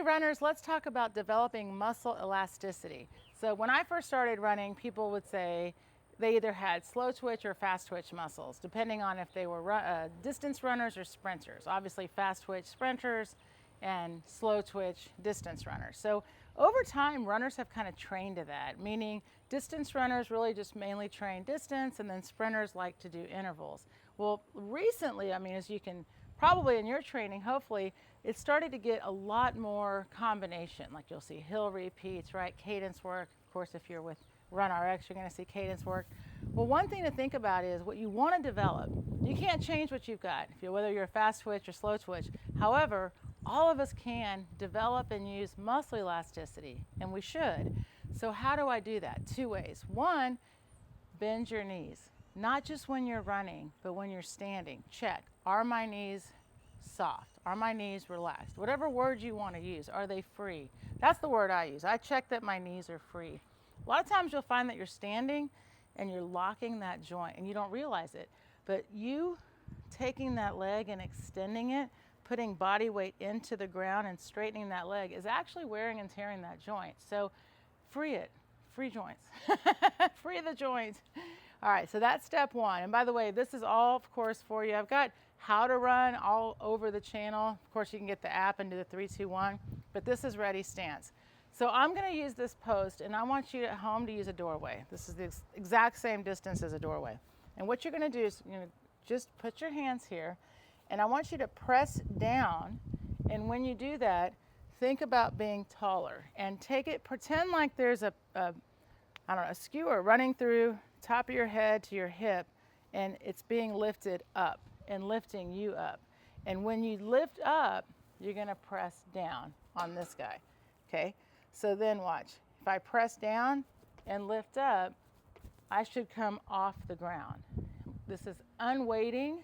runners, let's talk about developing muscle elasticity. So when I first started running, people would say they either had slow twitch or fast twitch muscles, depending on if they were distance runners or sprinters. Obviously fast twitch sprinters and slow twitch distance runners. So over time, runners have kind of trained to that, meaning distance runners really just mainly train distance, and then sprinters like to do intervals. Well, recently, I mean, as you can probably in your training, hopefully, it started to get a lot more combination. Like you'll see hill repeats, right? Cadence work. Of course, if you're with RunRx, you're going to see cadence work. Well, one thing to think about is what you want to develop. You can't change what you've got, whether you're a fast twitch or slow twitch. However, all of us can develop and use muscle elasticity, and we should. So how do I do that? Two ways. One, bend your knees. Not just when you're running, but when you're standing. Check. Are my knees soft? Are my knees relaxed? Whatever word you want to use, are they free? That's the word I use. I check that my knees are free. A lot of times you'll find that you're standing and you're locking that joint and you don't realize it. But you taking that leg and extending it, putting body weight into the ground and straightening that leg is actually wearing and tearing that joint. So free it. Free joints. Free the joints. All right, so that's step one. And by the way, this is all, of course, for you. I've got how to run all over the channel. Of course, you can get the app and do the 3, 2, 1, but this is ready stance. So I'm going to use this post, and I want you at home to use a doorway. This is the exact same distance as a doorway. And what you're going to do is just put your hands here, and I want you to press down. And when you do that, think about being taller and take it, pretend like there's a skewer running through top of your head to your hip, and it's being lifted up and lifting you up. And when you lift up, you're going to press down on this guy. Okay? So then watch. If I press down and lift up, I should come off the ground. This is unweighting.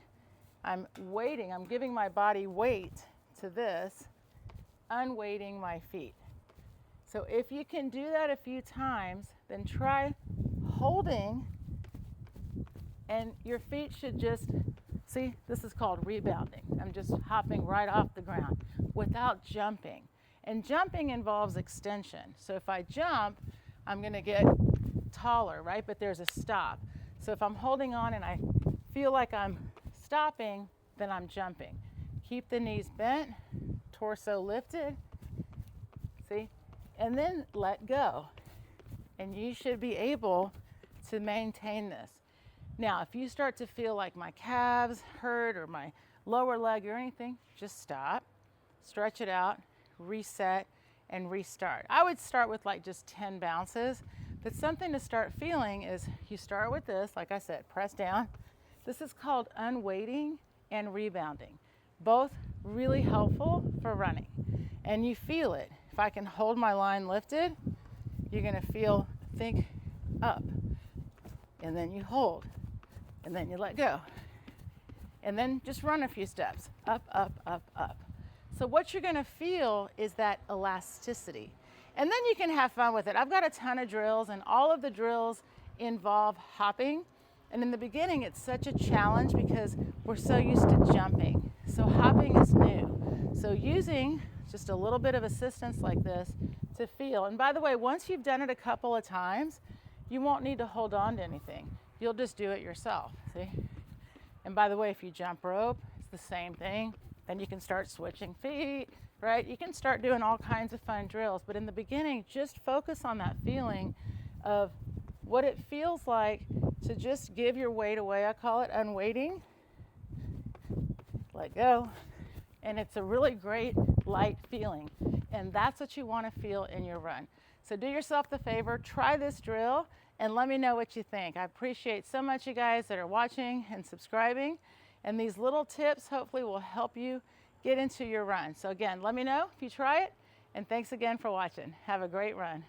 I'm weighting. I'm giving my body weight to this, unweighting my feet. So if you can do that a few times, then try holding, and your feet should just, see, this is called rebounding. I'm just hopping right off the ground without jumping. And jumping involves extension. So if I jump, I'm going to get taller, right? But there's a stop. So if I'm holding on and I feel like I'm stopping, then I'm jumping. Keep the knees bent, torso lifted, see? And then let go. And you should be able to maintain this. Now, if you start to feel like my calves hurt or my lower leg or anything, just stop, stretch it out, reset, and restart. I would start with like just 10 bounces, but something to start feeling is you start with this, like I said, press down. This is called unweighting and rebounding. Both really helpful for running. And you feel it. If I can hold my line lifted, you're going to think up. And then you hold. And then you let go. And then just run a few steps. Up, up, up, up. So what you're going to feel is that elasticity. And then you can have fun with it. I've got a ton of drills, and all of the drills involve hopping. And in the beginning, it's such a challenge because we're so used to jumping. So hopping is new. So using just a little bit of assistance like this to feel. And by the way, once you've done it a couple of times, you won't need to hold on to anything. You'll just do it yourself, see? And by the way, if you jump rope, it's the same thing. Then you can start switching feet, right? You can start doing all kinds of fun drills. But in the beginning, just focus on that feeling of what it feels like to just give your weight away. I call it unweighting. Let go. And it's a really great light feeling. And that's what you want to feel in your run. So do yourself the favor, try this drill, and let me know what you think. I appreciate so much you guys that are watching and subscribing. And these little tips hopefully will help you get into your run. So again, let me know if you try it. And thanks again for watching. Have a great run.